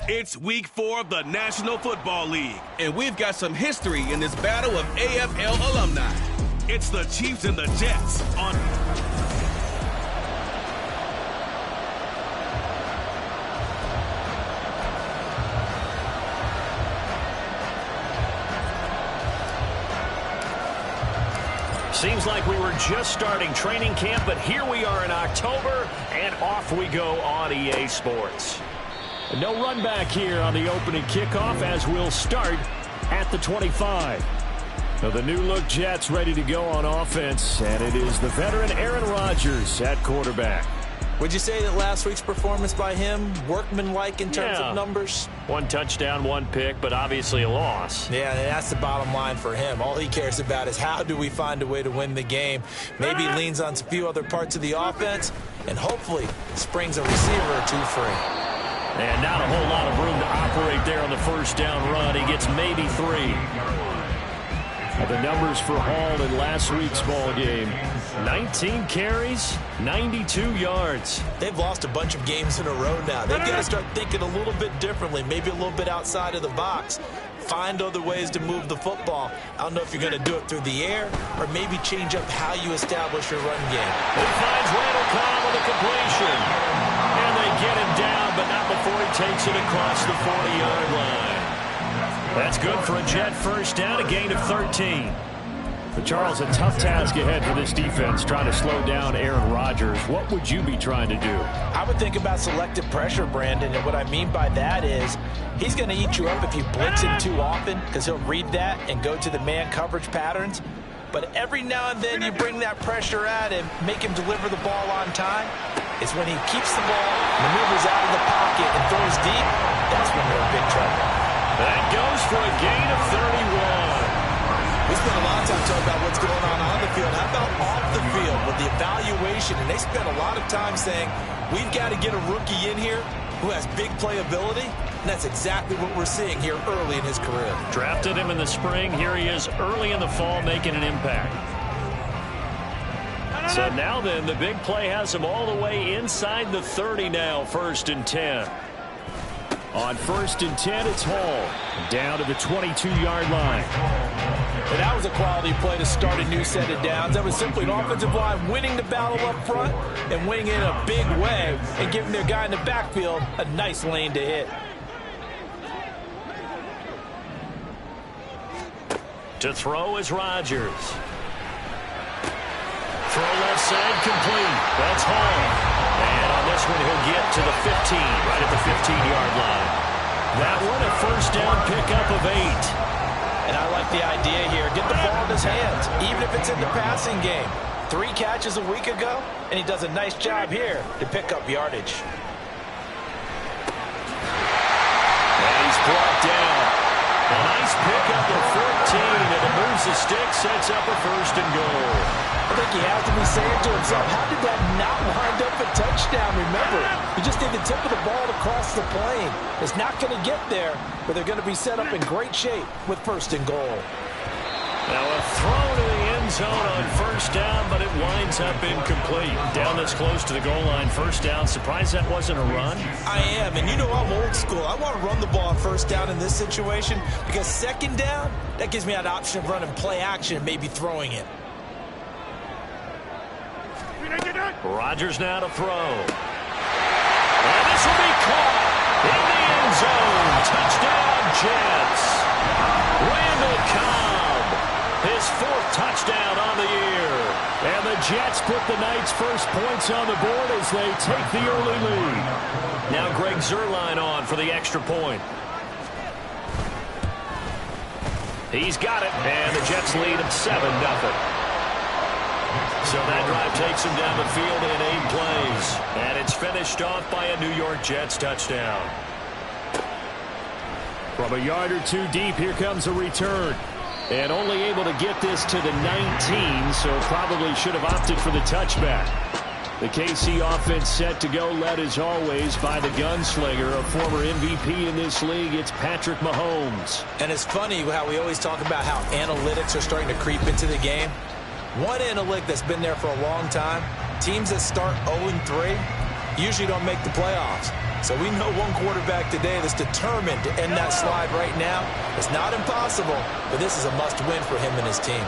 It's week 4 of the National Football League, and we've got some history in this battle of AFL alumni. It's the Chiefs and the Jets on... Seems like we were just starting training camp, but here we are in October, and off we go on EA Sports. No run back here on the opening kickoff as we'll start at the 25. Now the new-look Jets ready to go on offense, and it is the veteran Aaron Rodgers at quarterback. Would you say that last week's performance by him, workmanlike in terms of numbers? 1 touchdown, 1 pick, but obviously a loss. Yeah, and that's the bottom line for him. All he cares about is how do we find a way to win the game. Maybe leans on a few other parts of the offense, and hopefully springs a receiver or two free. And not a whole lot of room to operate there on the first down run. He gets maybe 3. The numbers for Hall in last week's ball game: 19 carries, 92 yards. They've lost a bunch of games in a row now. They've got to start thinking a little bit differently, maybe a little bit outside of the box. Find other ways to move the football. I don't know if you're going to do it through the air or maybe change up how you establish your run game. He finds Randall Cobb with a completion. And they get him down, but not before he takes it across the 40-yard line. That's good for a Jet first down, a gain of 13. But Charles, a tough task ahead for this defense, trying to slow down Aaron Rodgers. What would you be trying to do? I would think about selective pressure, Brandon, and what I mean by that is he's going to eat you up if you blitz him too often, because he'll read that and go to the man coverage patterns. But every now and then you bring that pressure at him, make him deliver the ball on time. It's when he keeps the ball, maneuvers out of the pocket, and throws deep, that's when they're in big trouble. That goes for a gain of 31. We spent a lot of time talking about what's going on the field. How about off the field with the evaluation? And they spent a lot of time saying, we've got to get a rookie in here who has big playability. And that's exactly what we're seeing here early in his career. Drafted him in the spring. Here he is early in the fall making an impact. So now then, the big play has him all the way inside the 30 now, 1st and 10. On 1st and 10, it's Hall. Down to the 22-yard line. And that was a quality play to start a new set of downs. That was simply an offensive line winning the battle up front and winning it in a big way and giving their guy in the backfield a nice lane to hit. To throw is Rodgers. Throw left side, complete. That's Hall. And on this one, he'll get to the 15, right at the 15-yard line. That one, a first down pickup of 8. And I like the idea here. Get the ball in his hands, even if it's in the passing game. 3 catches a week ago, and he does a nice job here to pick up yardage. And he's brought down. A nice pickup of 14, and it moves the stick, sets up a 1st and goal. I think he has to be saying to himself, how did that not wind up a touchdown? Remember, he just did the tip of the ball to cross the plane. It's not going to get there, but they're going to be set up in great shape with 1st and goal. Now a throw to the end zone on 1st down, but it winds up incomplete. Down this close to the goal line, 1st down. Surprised that wasn't a run? I am, and you know I'm old school. I want to run the ball on 1st down in this situation because 2nd down, that gives me that option of running play action and maybe throwing it. Rodgers now to throw. And this will be caught in the end zone. Touchdown, Jets. Randall Cobb, his 4th touchdown on the year. And the Jets put the Knights' first points on the board as they take the early lead. Now Greg Zuerlein on for the extra point. He's got it, and the Jets lead at 7-0. So that drive takes him down the field in 8 plays. And it's finished off by a New York Jets touchdown. From a yard or 2 deep, here comes a return. And only able to get this to the 19, so probably should have opted for the touchback. The KC offense set to go, led as always by the gunslinger, a former MVP in this league. It's Patrick Mahomes. And it's funny how we always talk about how analytics are starting to creep into the game. One analytic that's been there for a long time, teams that start 0-3, usually don't make the playoffs. So we know one quarterback today that's determined to end that slide right now. It's not impossible, but this is a must-win for him and his team.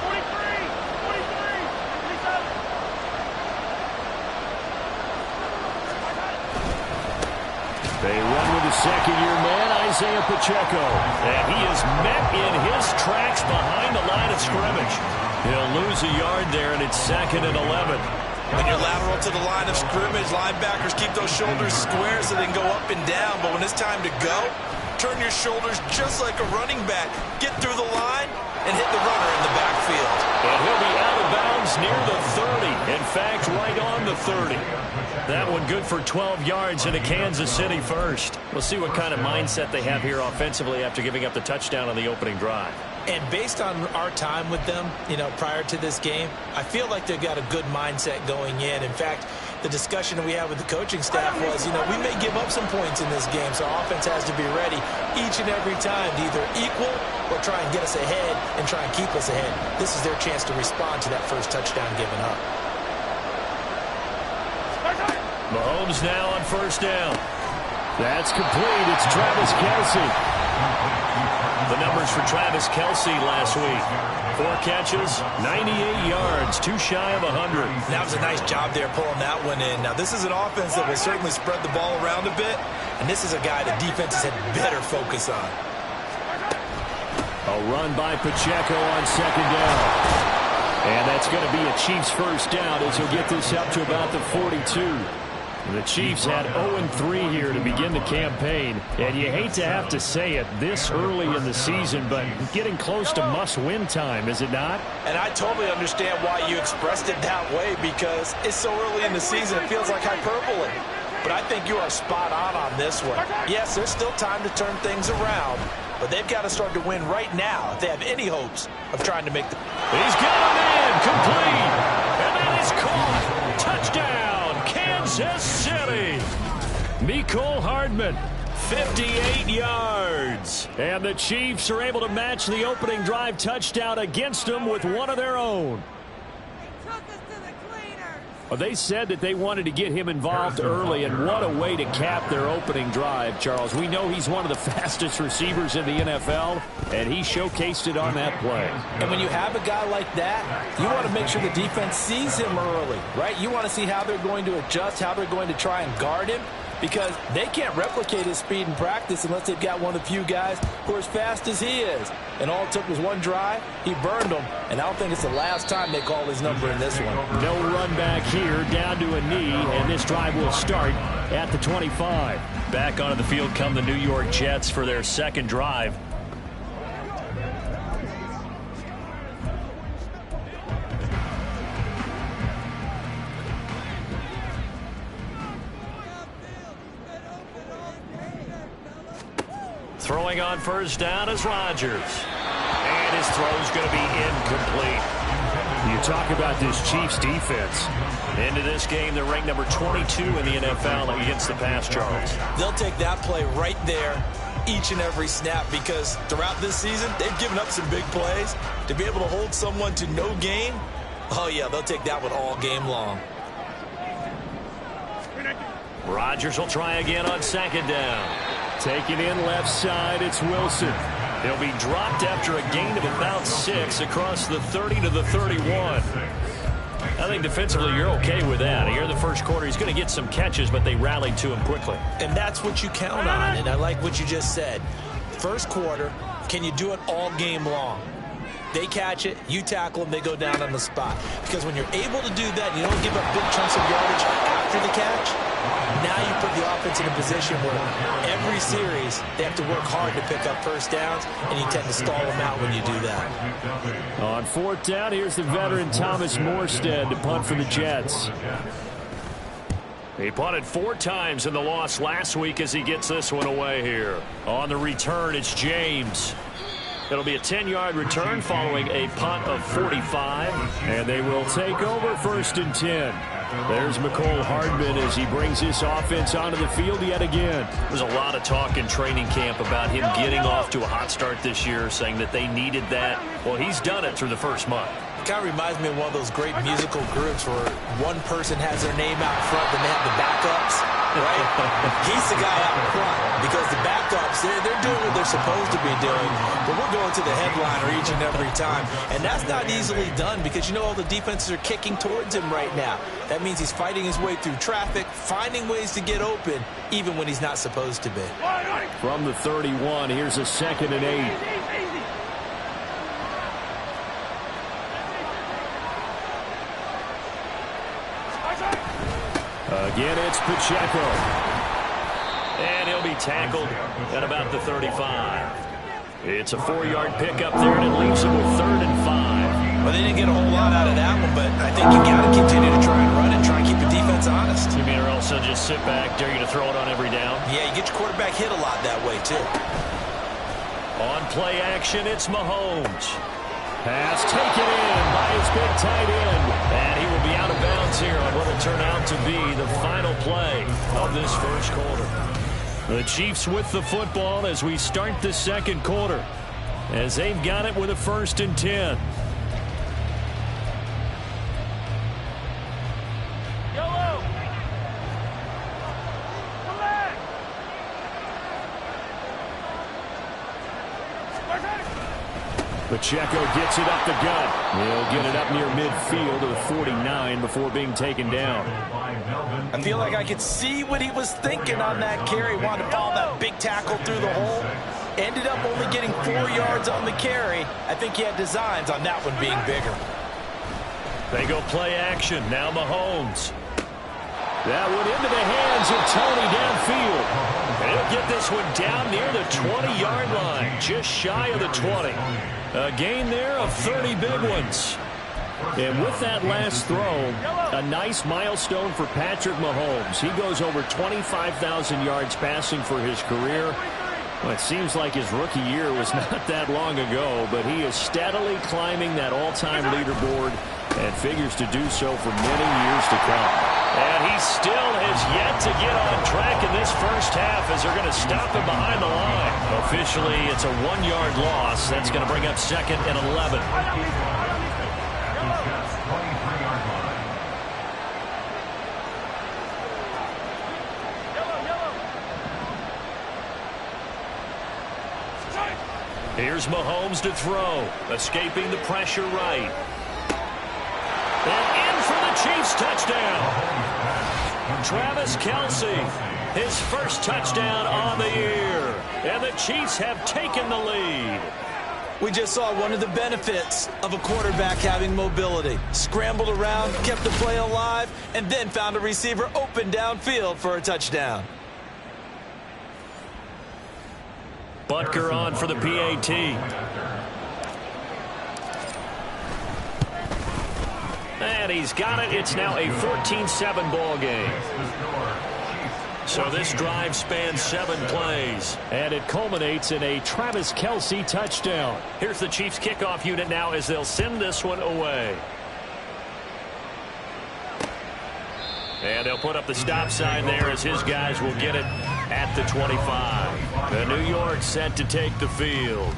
They run with the second-year man, Isaiah Pacheco. And he is met in his tracks behind the line of scrimmage. He'll lose a yard there, and it's 2nd and 11. When you're lateral to the line of scrimmage, linebackers keep those shoulders square so they can go up and down. But when it's time to go, turn your shoulders just like a running back. Get through the line and hit the runner in the backfield. And he'll be out of bounds near the 30. In fact, right on the 30. That one good for 12 yards into Kansas City first. We'll see what kind of mindset they have here offensively after giving up the touchdown on the opening drive. And based on our time with them, prior to this game, I feel like they've got a good mindset going in. In fact, the discussion that we had with the coaching staff was, we may give up some points in this game, so our offense has to be ready each and every time to either equal or try and get us ahead and try and keep us ahead. This is their chance to respond to that first touchdown given up. Mahomes now on first down. That's complete. It's Travis Kelce. The numbers for Travis Kelce last week. 4 catches, 98 yards, too shy of 100. That was a nice job there pulling that one in. Now, this is an offense that will certainly spread the ball around a bit, and this is a guy the defenses had better focus on. A run by Pacheco on second down. And that's going to be a Chiefs first down as he'll get this up to about the 42. The Chiefs had 0-3 here to begin the campaign, and you hate to have to say it this early in the season, but getting close to must-win time, is it not? And I totally understand why you expressed it that way, because it's so early in the season, it feels like hyperbole. But I think you are spot on this one. Yes, there's still time to turn things around, but they've got to start to win right now if they have any hopes of trying to make the... He's got a man complete, and that is caught. Touchdown. Kansas City. Mecole Hardman, 58 yards. And the Chiefs are able to match the opening drive touchdown against them with one of their own. Well, they said that they wanted to get him involved early, and what a way to cap their opening drive, Charles. We know he's one of the fastest receivers in the NFL, and he showcased it on that play. And when you have a guy like that, you want to make sure the defense sees him early, right? You want to see how they're going to adjust, how they're going to try and guard him, because they can't replicate his speed in practice unless they've got one of the few guys who are as fast as he is. And all it took was one drive. He burned them, and I don't think it's the last time they call his number in this one. No run back here, down to a knee, and this drive will start at the 25. Back onto the field come the New York Jets for their second drive. Throwing on first down is Rodgers. And his throw's going to be incomplete. You talk about this Chiefs defense. Into this game, they're ranked number 22 in the NFL against the pass, Charles. They'll take that play right there each and every snap, because throughout this season, they've given up some big plays. To be able to hold someone to no gain, oh yeah, they'll take that one all game long. Rodgers will try again on second down. Taking in left side, it's Wilson. He'll be dropped after a gain of about 6 across the 30 to the 31. I think defensively you're okay with that. Here in the first quarter, he's going to get some catches, but they rallied to him quickly. And that's what you count on, and I like what you just said. First quarter, can you do it all game long? They catch it, you tackle them, they go down on the spot. Because when you're able to do that, and you don't give up big chunks of yardage after the catch, now you put the offense in a position where every series they have to work hard to pick up first downs, and you tend to stall them out when you do that. On fourth down, here's the veteran Thomas Morstead to punt for the Jets. He punted 4 times in the loss last week as he gets this one away here. On the return, it's James. It'll be a 10-yard return following a punt of 45. And they will take over first and 10. There's Mecole Hardman as he brings this offense onto the field yet again. There's a lot of talk in training camp about him getting off to a hot start this year, saying that they needed that. Well, he's done it through the first month. It kind of reminds me of one of those great musical groups where one person has their name out front, then they have the backups. right? He's the guy out in front because the backups, they're doing what they're supposed to be doing, but we're going to the headliner each and every time, and that's not easily done because you know all the defenses are kicking towards him right now. That means he's fighting his way through traffic, finding ways to get open, even when he's not supposed to be. From the 31, here's a 2nd and 8. Again, it's Pacheco. And he'll be tackled at about the 35. It's a 4-yard pickup there, and it leaves him with 3rd and 5. Well, they didn't get a whole lot out of that one, but I think you got to continue to try and run and try and keep the defense honest. You mean or else they'll just sit back, dare you to throw it on every down? Yeah, you get your quarterback hit a lot that way, too. On play action, it's Mahomes. Pass taken in by his big tight end. And he will be out of bounds here on what will turn out to be the final play of this first quarter. The Chiefs with the football as we start the second quarter, as they've got it with a 1st and 10. Pacheco gets it up the gut. He'll get it up near midfield to the 49 before being taken down. I feel like I could see what he was thinking on that carry. Wanted to follow that big tackle through the hole. Ended up only getting 4 yards on the carry. I think he had designs on that one being bigger. They go play action. Now Mahomes. That one into the hands of Tony downfield. And he'll get this one down near the 20-yard line, just shy of the 20. A gain there of 30 big ones. And with that last throw, a nice milestone for Patrick Mahomes. He goes over 25,000 yards passing for his career. Well, it seems like his rookie year was not that long ago, but he is steadily climbing that all-time leaderboard and figures to do so for many years to come. And he still has yet to get on track in this first half as they're going to stop him behind the line. Officially, it's a 1-yard loss. That's going to bring up 2nd and 11. Here's Mahomes to throw, escaping the pressure right. And in for the Chiefs touchdown. Travis Kelce, his first touchdown on the year. And the Chiefs have taken the lead. We just saw one of the benefits of a quarterback having mobility. Scrambled around, kept the play alive, and then found a receiver open downfield for a touchdown. Butker on for the PAT. And he's got it. It's now a 14-7 ball game. So this drive spans 7 plays. And it culminates in a Travis Kelce touchdown. Here's the Chiefs kickoff unit now as they'll send this one away. And they'll put up the stop sign there as his guys will get it at the 25. The New York set to take the field.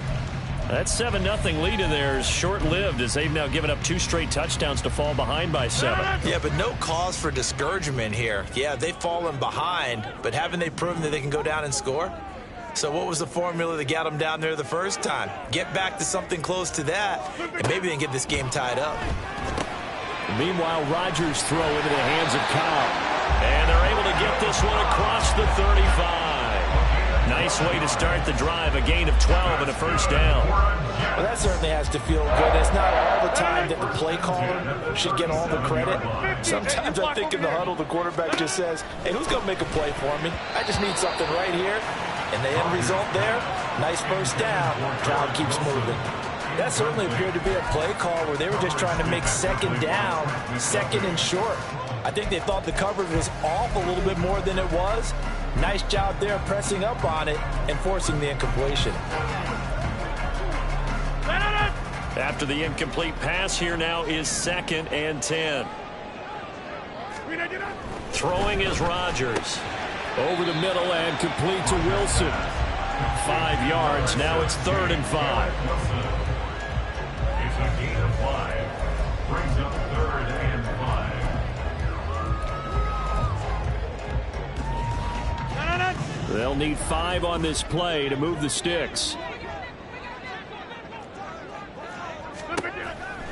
That 7-0 lead in there is short-lived as they've now given up 2 straight touchdowns to fall behind by 7. Yeah, but no cause for discouragement here. Yeah, they've fallen behind, but haven't they proven that they can go down and score? So what was the formula that got them down there the first time? Get back to something close to that, and maybe they can get this game tied up. Meanwhile, Rodgers throw into the hands of Kyle. And they're able to get this one across the 35. Nice way to start the drive, a gain of 12 and a first down. Well, that certainly has to feel good. It's not all the time that the play caller should get all the credit. Sometimes I think in the huddle, the quarterback just says, hey, who's going to make a play for me? I just need something right here. And the end result there, nice first down. Crowd keeps moving. That certainly appeared to be a play call where they were just trying to make second down, second and short. I think they thought the coverage was off a little bit more than it was. Nice job there pressing up on it and forcing the incompletion. After the incomplete pass, here now is 2nd and 10. Throwing is Rodgers. Over the middle and complete to Wilson. 5 yards. Now it's 3rd and 5. It's a gain of 5. Brings up 3rd and 5. They'll need 5 on this play to move the sticks.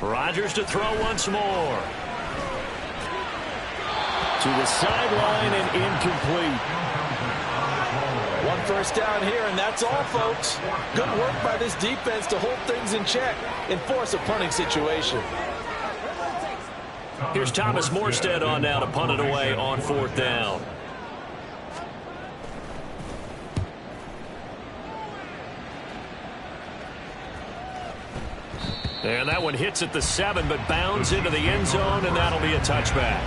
Rodgers to throw once more. To the sideline and incomplete. 1 first down here, and that's all, folks. Good work by this defense to hold things in check and force a punting situation. Here's Thomas Morstead on now to punt it away on 4th down. And that one hits at the 7, but bounds into the end zone, and that'll be a touchback.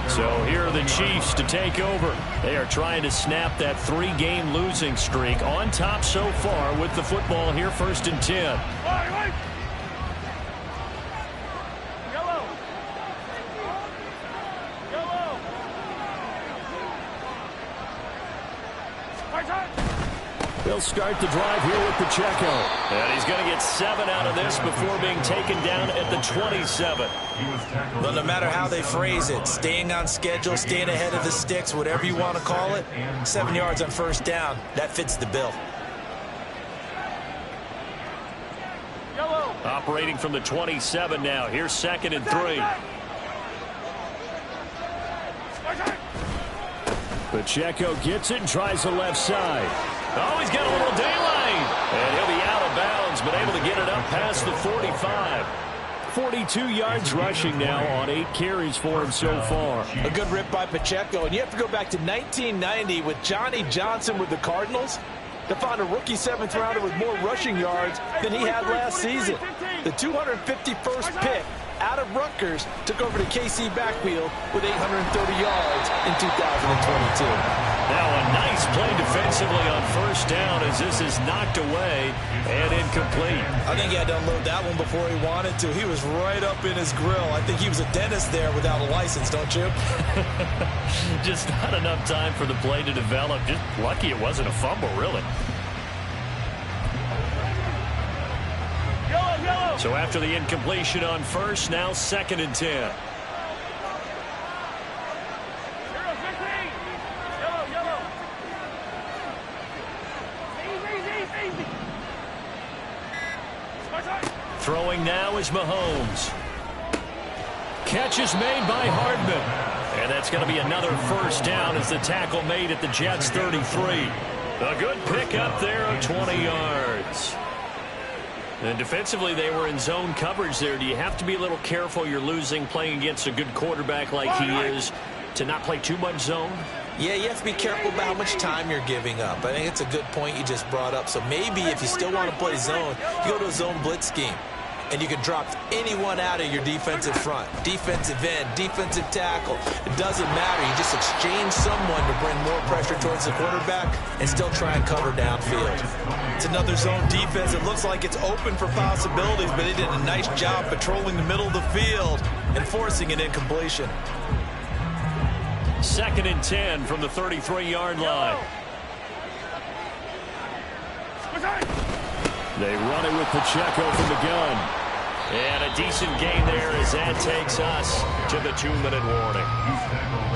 So here are the Chiefs to take over. They are trying to snap that 3-game losing streak, on top so far with the football here, 1st and 10. They'll start the drive here with Pacheco. And he's going to get 7 out of this before being taken down at the 27. Well, no matter how they phrase it, staying on schedule, staying ahead of the sticks, whatever you want to call it, 7 yards on 1st down, that fits the bill. Operating from the 27 now. Here's 2nd and 3. Pacheco gets it and tries the left side. Oh, he's got a little daylight. And he'll be out of bounds, but able to get it up past the 45. 42 yards rushing now on 8 carries for him so far. A good rip by Pacheco. And you have to go back to 1990 with Johnny Johnson with the Cardinals to find a rookie 7th rounder with more rushing yards than he had last season. The 251st pick out of Rutgers took over the KC backfield with 830 yards in 2022. Now a nice play defensively on 1st down as this is knocked away and incomplete. I think he had to unload that one before he wanted to. He was right up in his grill. I think he was a dentist there without a license, don't you? Just not enough time for the play to develop. Just lucky it wasn't a fumble, really. So after the incompletion on 1st, now 2nd and 10. Throwing now is Mahomes. Catch is made by Hardman. And that's going to be another 1st down as the tackle made at the Jets' 33. A good pick up there of 20 yards. And defensively, they were in zone coverage there. Do you have to be a little careful? You're losing, playing against a good quarterback like he is, to not play too much zone? Yeah, you have to be careful about how much time you're giving up. I think it's a good point you just brought up. So maybe if you still want to play zone, you go to a zone blitz scheme. And you can drop anyone out of your defensive front. Defensive end, defensive tackle. It doesn't matter. You just exchange someone to bring more pressure towards the quarterback and still try and cover downfield. It's another zone defense. It looks like it's open for possibilities, but they did a nice job patrolling the middle of the field and forcing an incompletion. 2nd and 10 from the 33-yard line. They run it with Pacheco from the gun. And a decent gain there as that takes us to the 2-minute warning.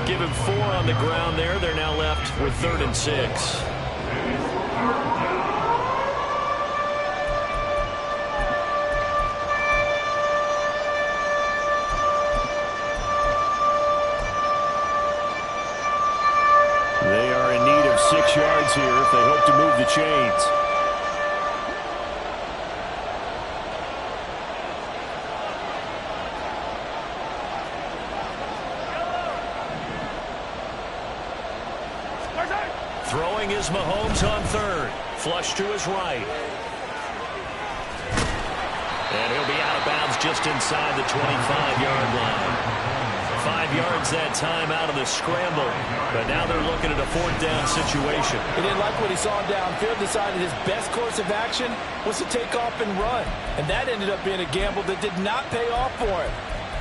Give him 4 on the ground there. They're now left with 3rd and 6. They are in need of 6 yards here if they hope to move the chains. Throwing is Mahomes on 3rd. Flush to his right. And he'll be out of bounds just inside the 25-yard line. 5 yards that time out of the scramble. But now they're looking at a 4th down situation. He didn't like what he saw downfield, decided his best course of action was to take off and run. And that ended up being a gamble that did not pay off for him.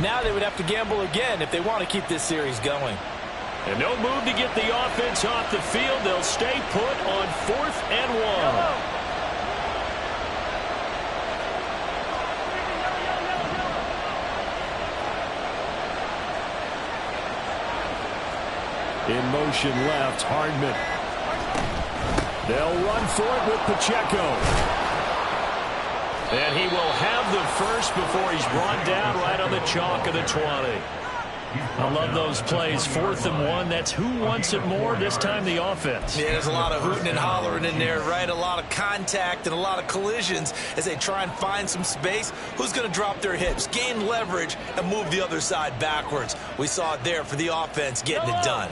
Now they would have to gamble again if they want to keep this series going. And no move to get the offense off the field. They'll stay put on 4th and 1. In motion left, Hardman. They'll run for it with Pacheco. And he will have the first before he's brought down right on the chalk of the 20. I love those plays. 4th and 1. That's who wants it more, this time the offense. Yeah, there's a lot of hooting and hollering in there, right? A lot of contact and a lot of collisions as they try and find some space. Who's going to drop their hips, gain leverage, and move the other side backwards? We saw it there for the offense getting it done.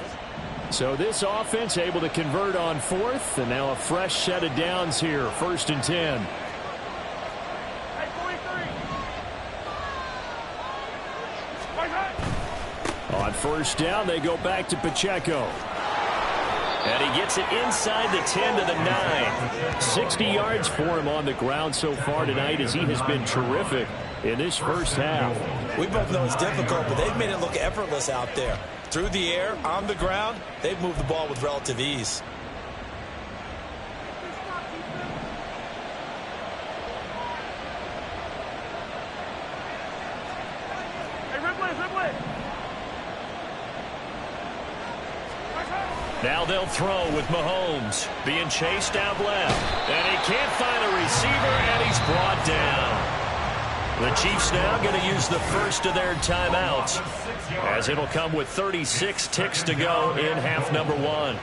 So this offense able to convert on 4th, and now a fresh set of downs here. 1st and 10. On 1st down, they go back to Pacheco. And he gets it inside the 10 to the 9. 60 yards for him on the ground so far tonight as he has been terrific in this first half. We both know it's difficult, but they've made it look effortless out there. Through the air, on the ground, they've moved the ball with relative ease. Now they'll throw with Mahomes being chased out left. And he can't find a receiver, and he's brought down. The Chiefs now going to use the first of their timeouts, as it'll come with 36 ticks to go in half number 1.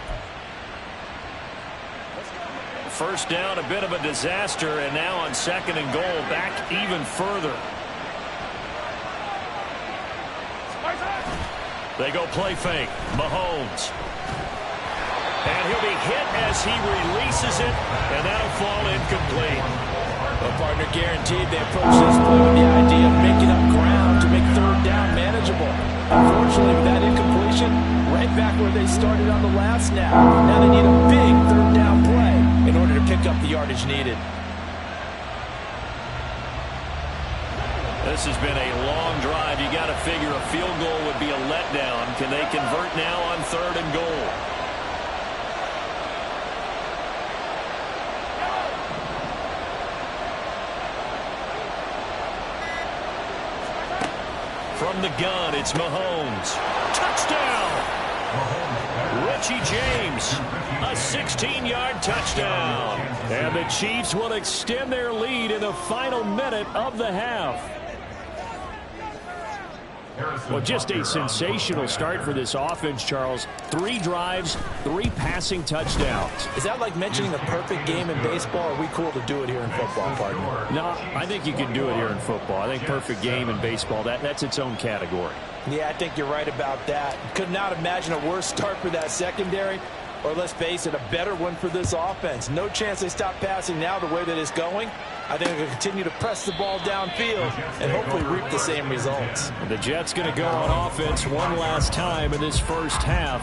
First down, a bit of a disaster, and now on 2nd and goal, back even further. They go play fake. Mahomes. And he'll be hit as he releases it, and that'll fall incomplete. Well, partner, guaranteed they approach this play with the idea of making up ground to make 3rd down manageable. Unfortunately, with that incompletion, right back where they started on the last snap. Now they need a big 3rd down play in order to pick up the yardage needed. This has been a long drive. You got to figure a field goal would be a letdown. Can they convert now on 3rd and goal? From the gun, it's Mahomes. Touchdown! Richie James, a 16-yard touchdown. And the Chiefs will extend their lead in the final minute of the half. Well, just a sensational start for this offense, Charles. 3 drives, 3 passing touchdowns. Is that like mentioning a perfect game in baseball, or are we cool to do it here in football, partner? No, I think you can do it here in football. I think perfect game in baseball, that's its own category. Yeah, I think you're right about that. Could not imagine a worse start for that secondary, or let's face it, a better one for this offense. No chance they stop passing now the way that it's going. I think they'll continue to press the ball downfield and hopefully reap the same results. The Jets going to go on offense one last time in this first half.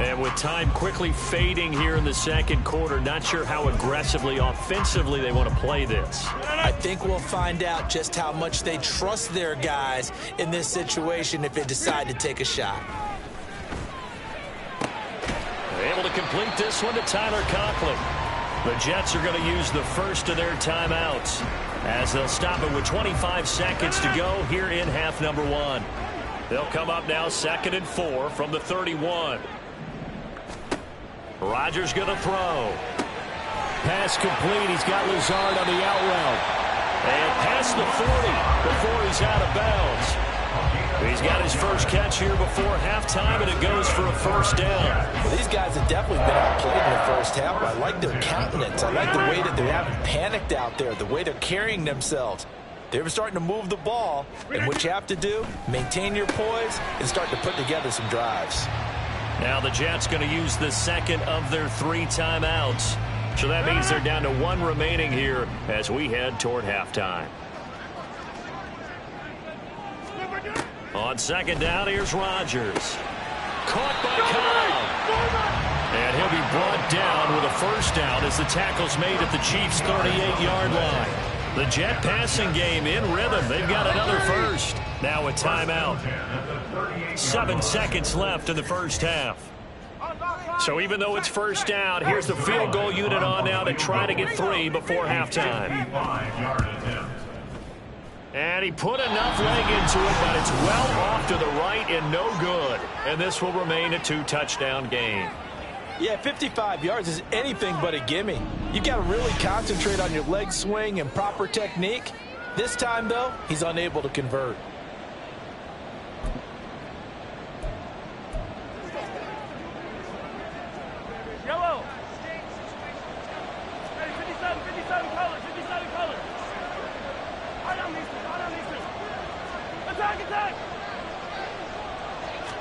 And with time quickly fading here in the 2nd quarter, not sure how aggressively, offensively they want to play this. I think we'll find out just how much they trust their guys in this situation if they decide to take a shot. They're able to complete this one to Tyler Conklin. The Jets are going to use the first of their timeouts as they'll stop it with 25 seconds to go here in half number 1. They'll come up now 2nd and 4 from the 31. Rodgers going to throw. Pass complete. He's got Lazard on the out route. And past the 40 before he's out of bounds. He's got his first catch here before halftime, and it goes for a first down. Well, these guys have definitely been outplayed in the first half. I like their countenance. I like the way that they haven't panicked out there, the way they're carrying themselves. They're starting to move the ball, and what you have to do, maintain your poise and start to put together some drives. Now the Jets going to use the 2nd of their 3 timeouts. So that means they're down to 1 remaining here as we head toward halftime. On 2nd down, here's Rodgers. Caught by Kyle. And he'll be brought down with a first down as the tackle's made at the Chiefs' 38-yard line. The Jet passing game in rhythm. They've got another first. Now a timeout. 7 seconds left in the first half. So even though it's first down, here's the field goal unit on now to try to get 3 before halftime. And he put enough leg into it, but it's well off to the right and no good. And this will remain a 2-touchdown game. Yeah, 55 yards is anything but a gimme. You got to really concentrate on your leg swing and proper technique. This time, though, he's unable to convert. Yellow. Hey, 57 colors, 57 colors. Right on these two, right on these two. Attack, attack.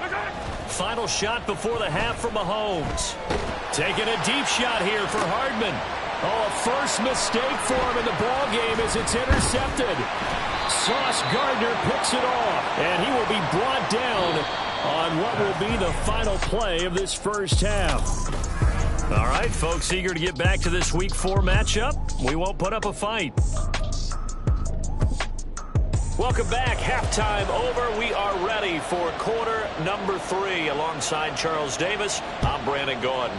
Attack. Final shot before the half from Mahomes. Taking a deep shot here for Hardman. Oh, a first mistake for him in the ball game as it's intercepted. Sauce Gardner picks it off, and he will be brought down on what will be the final play of this first half. All right, folks, eager to get back to this Week 4 matchup. We won't put up a fight. Welcome back. Halftime over. We are ready for quarter number 3. Alongside Charles Davis, I'm Brandon Gaudin.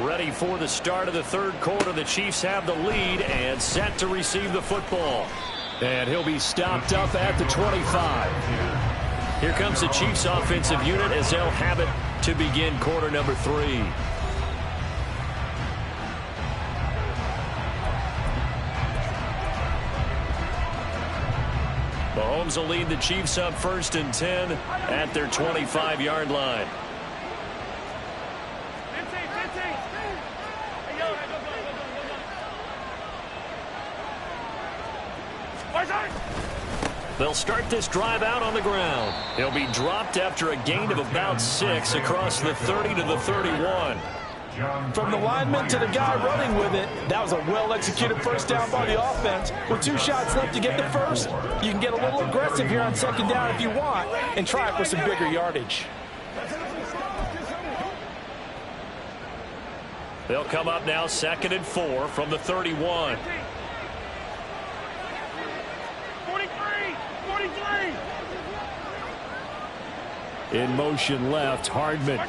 Ready for the start of the third quarter. The Chiefs have the lead and set to receive the football. And he'll be stopped up at the 25. Here comes the Chiefs offensive unit as they'll have it to begin quarter number 3. Mahomes will lead the Chiefs up 1st and 10 at their 25-yard line. 15. Hey, yo, go. Right side. They'll start this drive out on the ground. He'll be dropped after a gain of about 6 across the 30 to the 31. From the lineman to the guy running with it, that was a well-executed first down by the offense. With 2 shots left to get the first, you can get a little aggressive here on second down if you want and try it for some bigger yardage. They'll come up now 2nd and 4 from the 31. 43. In motion left, Hardman.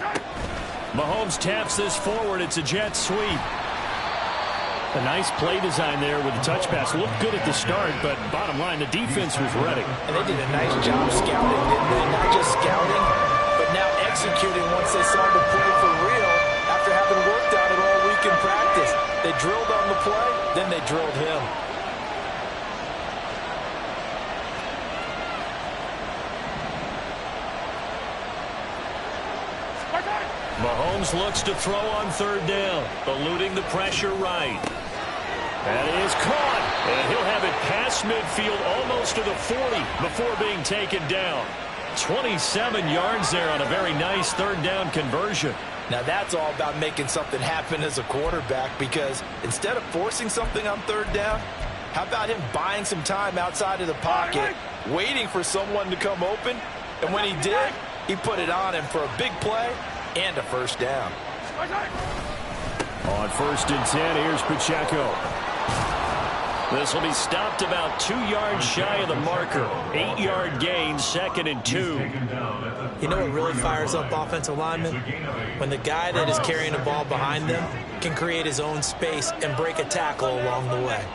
Mahomes taps this forward. It's a jet sweep. A nice play design there with the touch pass. Looked good at the start, but bottom line, the defense was ready. And they did a nice job scouting, didn't they? Not just scouting, but now executing once they saw the play for real after having worked on it all week in practice. They drilled on the play, then they drilled him. Mahomes looks to throw on 3rd down, eluding the pressure right. That is caught, and he'll have it past midfield almost to the 40 before being taken down. 27 yards there on a very nice 3rd down conversion. Now that's all about making something happen as a quarterback, because instead of forcing something on 3rd down, how about him buying some time outside of the pocket, waiting for someone to come open, and when he did, he put it on him for a big play and a first down. On 1st and 10, here's Pacheco. This will be stopped about 2 yards shy of the marker. 8-yard gain, 2nd and 2. You know what really fires up offensive linemen? When the guy that is carrying the ball behind them can create his own space and break a tackle along the way.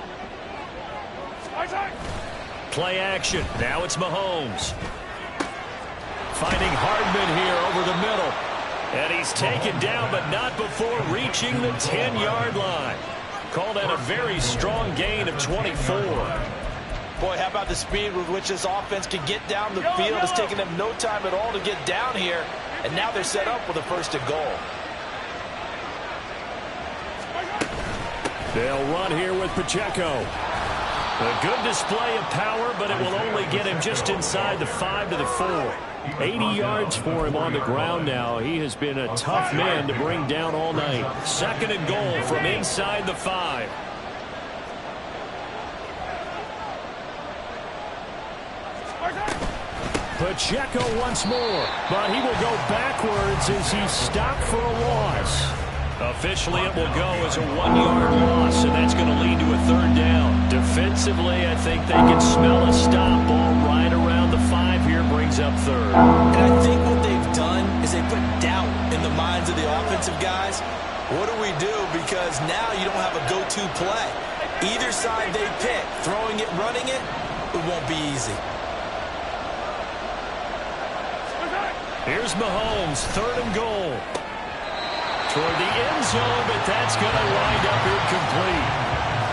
Play action. Now it's Mahomes. Finding Hardman here over the middle. And he's taken down, but not before reaching the 10-yard line. Called out a very strong gain of 24. Boy, how about the speed with which this offense can get down the field? It's taken them no time at all to get down here, and now they're set up with a 1st and goal. They'll run here with Pacheco. A good display of power, but it will only get him just inside the 5 to the 4. 80 yards for him on the ground now. He has been a tough man to bring down all night. 2nd and goal from inside the 5. Pacheco once more, but he will go backwards as he's stopped for a loss. Officially, it will go as a 1-yard loss, and that's going to lead to a 3rd down. Defensively, I think they can smell a stop. Ball right around the 5 here, brings up 3rd. And I think what they've done is they put doubt in the minds of the offensive guys. What do we do? Because now you don't have a go-to play. Either side they pick, throwing it, running it, it won't be easy. Here's Mahomes, 3rd and goal. toward the end zone, but that's going to wind up incomplete.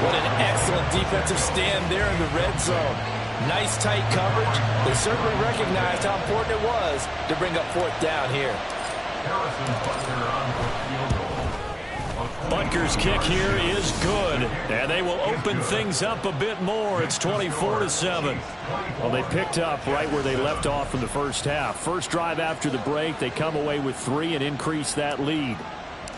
What an excellent defensive stand there in the red zone. Nice tight coverage. They certainly recognized how important it was to bring up fourth down here. Butker's kick here is good, and they will open things up a bit more. It's 24-7. Well, they picked up right where they left off in the first half. First drive after the break, they come away with 3 and increase that lead.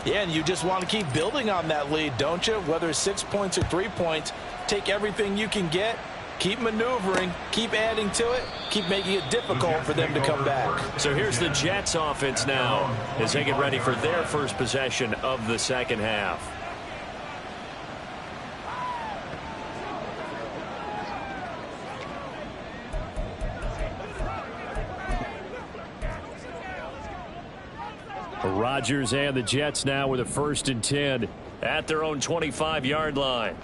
Yeah, and you just want to keep building on that lead, don't you? Whether it's 6 points or 3 points, take everything you can get, keep maneuvering, keep adding to it, keep making it difficult for them to come back. So here's the Jets offense now as they get ready for their first possession of the second half. Rodgers and the Jets now with a 1st and 10 at their own 25-yard line.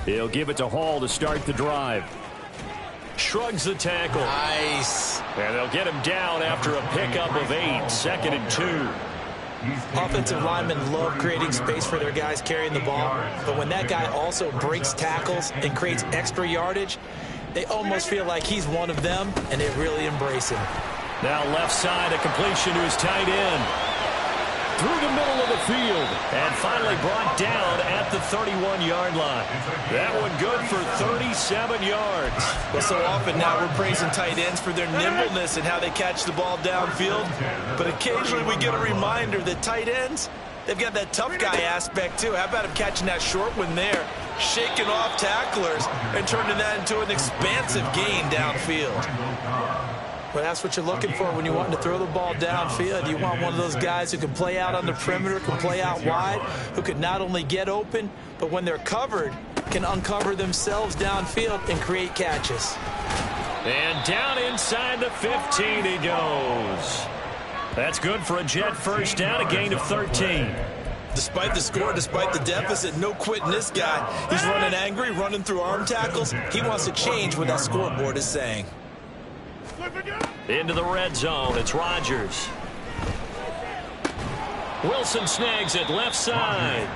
He'll give it to Hall to start the drive. Shrugs the tackle. Nice. And they'll get him down after a pickup of 8, 2nd and 2. Offensive linemen love creating space for their guys carrying the ball, but when that guy also breaks tackles and creates extra yardage, they almost feel like he's one of them, and they really embrace him. Now left side, a completion to his tight end. Through the middle of the field. And finally brought down at the 31-yard line. That one good for 37 yards. Well, so often now we're praising tight ends for their nimbleness and how they catch the ball downfield. But occasionally we get a reminder that tight ends, they've got that tough guy aspect too. How about him catching that short one there, shaking off tacklers, and turning that into an expansive gain downfield? Well, that's what you're looking for when you want to throw the ball downfield. You want one of those guys who can play out on the perimeter, can play out wide, who can not only get open, but when they're covered, can uncover themselves downfield and create catches. And down inside the 15 he goes. That's good for a Jet 1st down, a gain of 13. Despite the score, despite the deficit, no quitting this guy. He's running angry, running through arm tackles. He wants to change what that scoreboard is saying. Into the red zone, it's Rodgers. Wilson snags it left side.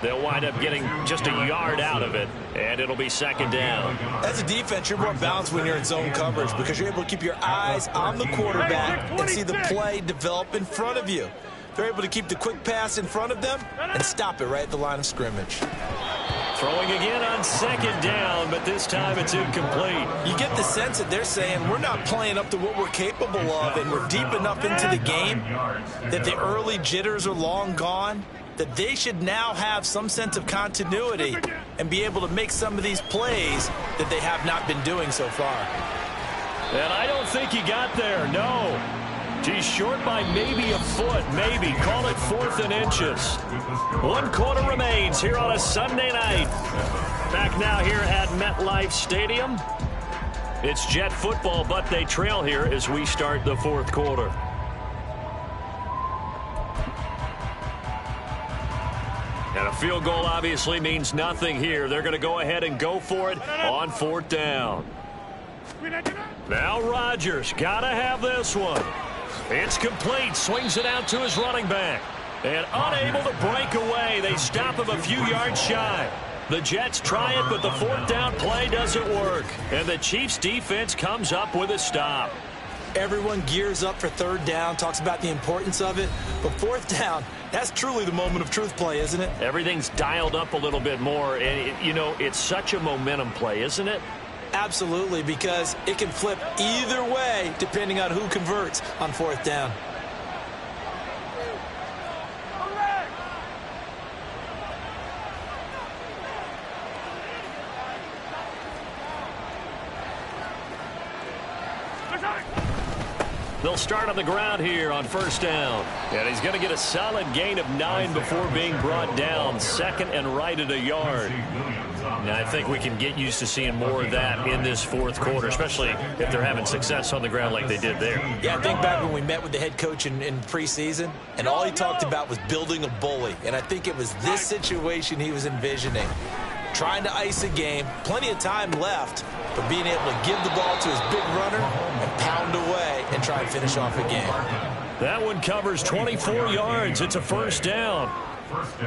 They'll wind up getting just a yard out of it, and it'll be 2nd down. As a defense, you're more balanced when you're in zone coverage because you're able to keep your eyes on the quarterback and see the play develop in front of you. They're able to keep the quick pass in front of them and stop it right at the line of scrimmage. Throwing again on 2nd down, but this time it's incomplete. You get the sense that they're saying we're not playing up to what we're capable of, and we're deep enough into the game that the early jitters are long gone, that they should now have some sense of continuity and be able to make some of these plays that they have not been doing so far. And I don't think he got there, no. He's short by maybe a foot, maybe. Call it 4th and inches. 1 quarter remains here on a Sunday night. Back now here at MetLife Stadium. It's Jet football, but they trail here as we start the 4th quarter. And a field goal obviously means nothing here. They're going to go ahead and go for it on 4th down. Now Rodgers, got to have this one. It's complete. Swings it out to his running back. And unable to break away. They stop him a few yards shy. The Jets try it, but the 4th down play doesn't work. And the Chiefs defense comes up with a stop. Everyone gears up for 3rd down, talks about the importance of it. But 4th down, that's truly the moment of truth play, isn't it? Everything's dialed up a little bit more. And, it's such a momentum play, isn't it? Absolutely, because it can flip either way depending on who converts on 4th down. They'll start on the ground here on 1st down. And he's going to get a solid gain of 9 before being brought down. 2nd and right at a yard. Now, I think we can get used to seeing more of that in this 4th quarter, especially if they're having success on the ground like they did there. Yeah, I think back when we met with the head coach in preseason, and all he talked about was building a bully. And I think it was this situation he was envisioning. Trying to ice a game, plenty of time left, but being able to give the ball to his big runner and pound away and try and finish off a game. That one covers 24 yards. It's a first down.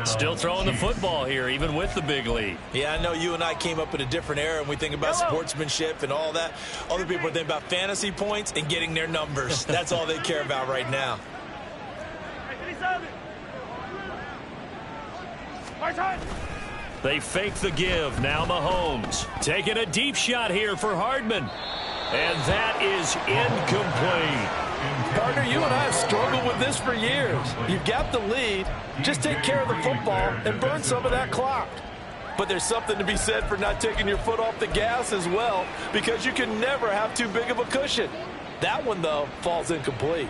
Still throwing the football here, even with the big lead. Yeah, I know you and I came up in a different era, and we think about sportsmanship and all that. Other people are thinking about fantasy points and getting their numbers. That's all they care about right now. They fake the give. Now Mahomes taking a deep shot here for Hardman. And that is incomplete. Partner, you and I have struggled with this for years. You've got the lead. Just take care of the football and burn some of that clock. But there's something to be said for not taking your foot off the gas as well, because you can never have too big of a cushion. That one, though, falls incomplete.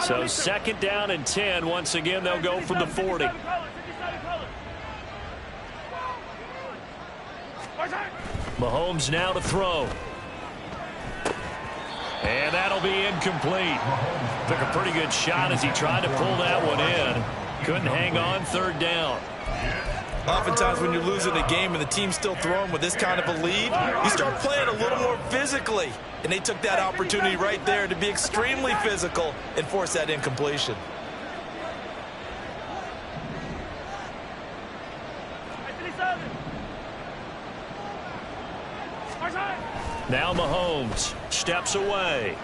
So second down and 10. Once again, they'll go from the 40. Mahomes now to throw. And that'll be incomplete. Took a pretty good shot as he tried to pull that one in. Couldn't hang on. Third down. Oftentimes when you're losing a game and the team's still throwing with this kind of a lead, you start playing a little more physically. And they took that opportunity right there to be extremely physical and force that incompletion. Now Mahomes steps away.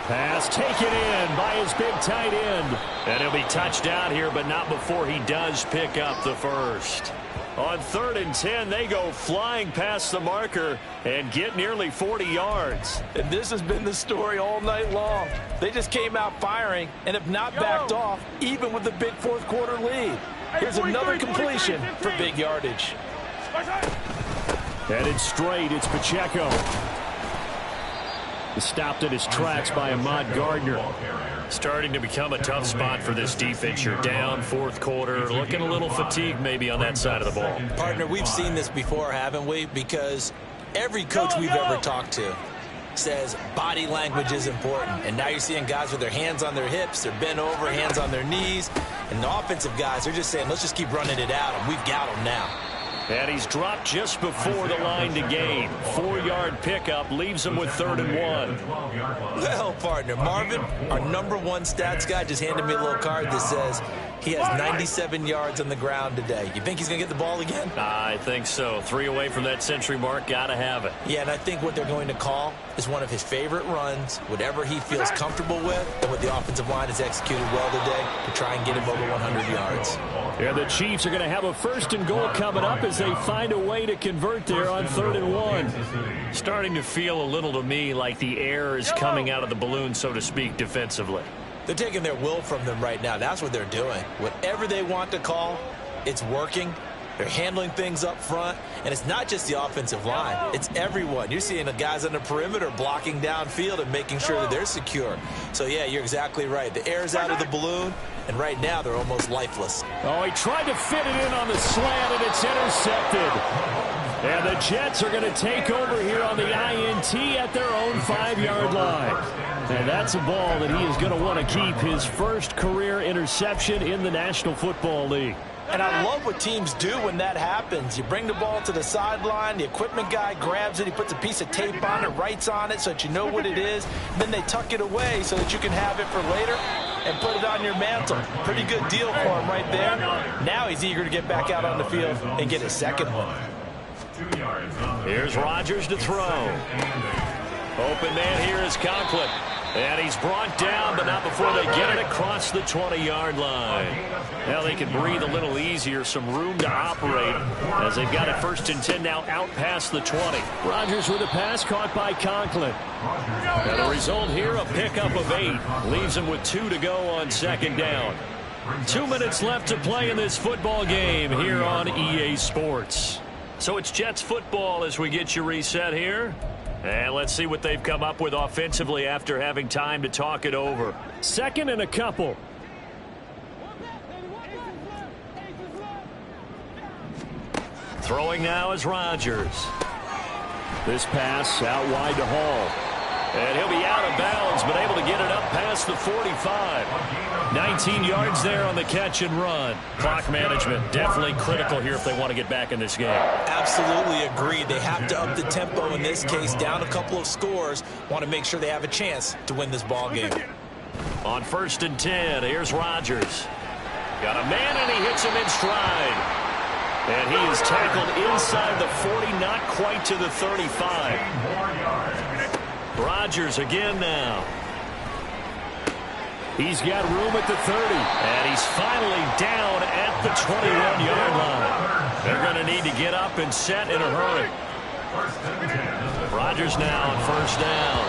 Pass taken in by his big tight end. And he'll be touched out here, but not before he does pick up the first. On 3rd and 10, they go flying past the marker and get nearly 40 yards. And this has been the story all night long. They just came out firing and have not backed off, even with the big fourth-quarter lead. Here's another completion for big yardage. Headed straight, it's Pacheco. Stopped in his tracks by Ahmad Gardner. Starting to become a tough spot for this defense. You're down fourth quarter, looking a little fatigued maybe on that side of the ball. Partner, we've seen this before, haven't we? Because every coach we've ever talked to says body language is important. And now you're seeing guys with their hands on their hips, they're bent over, hands on their knees. And the offensive guys, they're just saying, let's just keep running it out, and we've got them now. And he's dropped just before the line to gain. 4-yard pickup leaves him with 3rd and 1. Well, partner, Marvin, our #1 stats guy, just handed me a little card that says he has 97 yards on the ground today. You think he's going to get the ball again? I think so. 3 away from that century mark. Got to have it. Yeah, and I think what they're going to call is one of his favorite runs, whatever he feels comfortable with, and what the offensive line has executed well today to try and get him over 100 yards. Yeah, the Chiefs are going to have a 1st and goal coming up as they find a way to convert there on 3rd and 1. Starting to feel a little to me like the air is coming out of the balloon, so to speak, defensively. They're taking their will from them right now. That's what they're doing. Whatever they want to call, it's working. They're handling things up front, and it's not just the offensive line. It's everyone. You're seeing the guys on the perimeter blocking downfield and making sure that they're secure. So, yeah, you're exactly right. The air's out of the balloon, and right now they're almost lifeless. Oh, he tried to fit it in on the slant, and it's intercepted. And the Jets are going to take over here on the INT at their own 5-yard line. And that's a ball that he is going to want to keep, his first career interception in the National Football League. And I love what teams do when that happens. You bring the ball to the sideline, the equipment guy grabs it, he puts a piece of tape on it, writes on it so that you know what it is. Then they tuck it away so that you can have it for later and put it on your mantle. Pretty good deal for him right there. Now he's eager to get back out on the field and get his second one. Here's Rodgers to throw. Open man here is Conklin. And he's brought down, but not before they get it across the 20-yard line. Now they can breathe a little easier, some room to operate as they've got it 1st and 10 now out past the 20. Rodgers with a pass caught by Conklin. And the result here, a pickup of 8. Leaves him with 2 to go on 2nd down. 2 minutes left to play in this football game here on EA Sports. So it's Jets football as we get you reset here. And let's see what they've come up with offensively after having time to talk it over. 2nd and a couple. Throwing now is Rodgers. This pass out wide to Hall. And he'll be out of bounds, but able to get it up past the 45. 19 yards there on the catch and run. Clock management definitely critical here if they want to get back in this game. Absolutely agreed. They have to up the tempo in this case, down a couple of scores. Want to make sure they have a chance to win this ball game. On 1st and 10, here's Rodgers. Got a man, and he hits him in stride. And he is tackled inside the 40, not quite to the 35. Rodgers again now. He's got room at the 30. And he's finally down at the 21-yard line. They're going to need to get up and set in a hurry. Rodgers now on 1st down.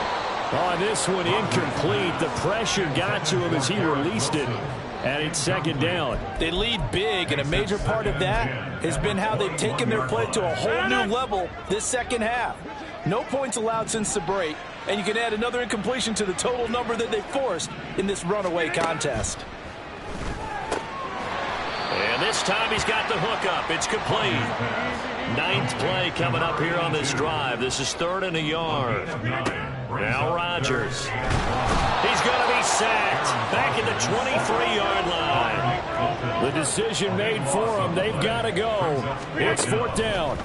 On this one, incomplete. The pressure got to him as he released it. And it's 2nd down. They lead big, and a major part of that has been how they've taken their play to a whole new level this second half. No points allowed since the break, and you can add another incompletion to the total number that they forced in this runaway contest. And this time he's got the hook up. It's complete. 9th play coming up here on this drive. This is 3rd and a yard. Now Rodgers. He's going to be sacked. Back at the 23-yard line. The decision made for them. They've got to go. It's 4th down.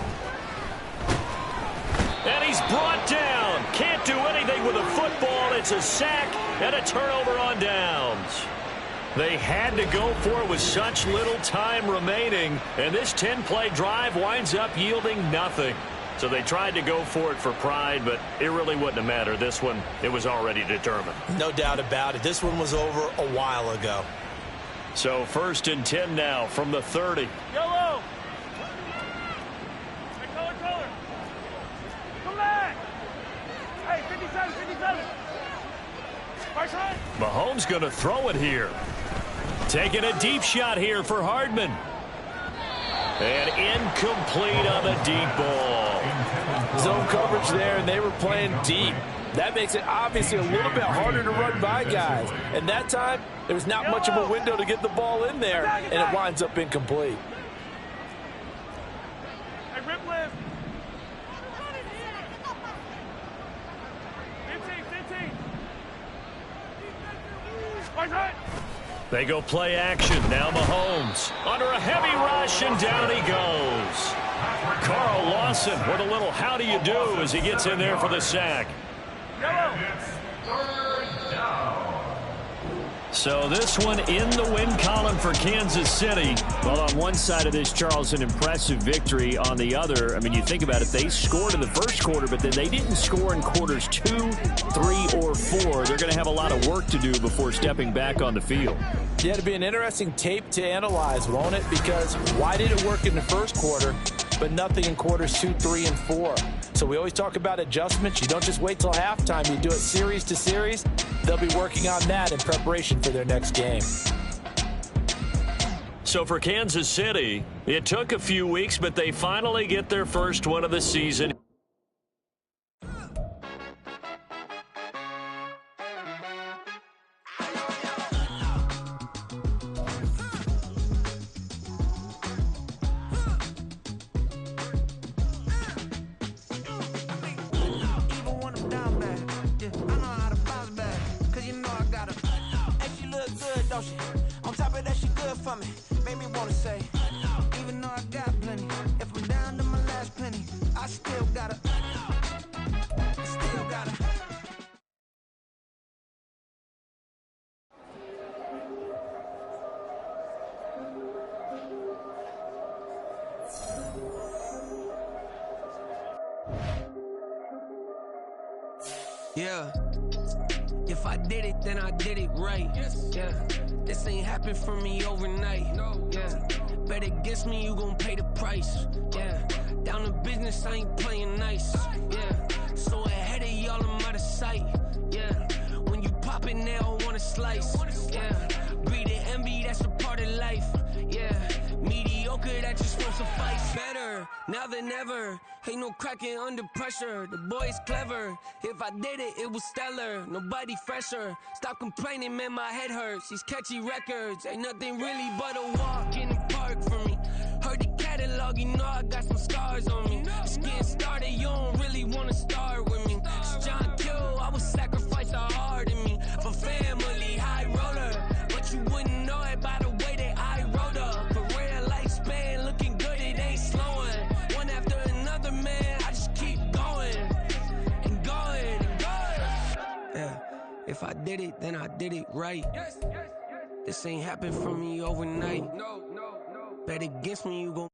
And he's brought down. Can't do anything with a football. It's a sack and a turnover on downs. They had to go for it with such little time remaining. And this 10-play drive winds up yielding nothing. So they tried to go for it for pride, but it really wouldn't have mattered. This one, it was already determined. No doubt about it. This one was over a while ago. So 1st and 10 now from the 30. Yellow. Hey, color. Come back. Hey, 57. First right. Mahomes going to throw it here. Taking a deep shot here for Hardman. And incomplete on the deep ball. Zone coverage there, and they were playing deep. That makes it obviously a little bit harder to run by guys. And that time, there was not much of a window to get the ball in there, and it winds up incomplete. Hey, rip lift. 15. First right. They go play action. Now Mahomes under a heavy rush, and down he goes. Carl Lawson with a little how do you do as he gets in there for the sack. So this one in the win column for Kansas City. Well, on one side of this, Charles, an impressive victory. On the other, I mean, you think about it, they scored in the first quarter, but then they didn't score in quarters 2, 3, or 4. They're going to have a lot of work to do before stepping back on the field. Yeah, it'll be an interesting tape to analyze, won't it? Because why did it work in the first quarter, but nothing in quarters 2, 3, and 4? So we always talk about adjustments. You don't just wait till halftime. You do it series to series. They'll be working on that in preparation for their next game. So for Kansas City, it took a few weeks, but they finally get their first one of the season. On top of that, she good for me. Made me wanna say, even though I got plenty, if I'm down to my last penny, I still gotta. Yeah. If I did it, then I did it right. Yeah. This ain't happened for me overnight. Yeah. Bet against me, you gon' pay the price. Yeah. Down to business, I ain't playing nice. Yeah. So ahead of y'all, I'm out of sight. Yeah. When you pop it, they don't wanna slice. Yeah. Breed and envy, that's a part of life. Yeah. Mediocre, that just won't suffice. Better now than ever. Ain't no cracking under pressure. The boy's clever. If I did it, it was stellar. Nobody fresher. Stop complaining, man, my head hurts. These catchy records ain't nothing really but a walk in the park for me. Heard the catalog, you know I got some scars on me. Just getting started, you don't really wanna start with me. It's John Kill, I was Yeah. If I did it, then I did it right. This ain't happened for me overnight. Bet against me, you gon'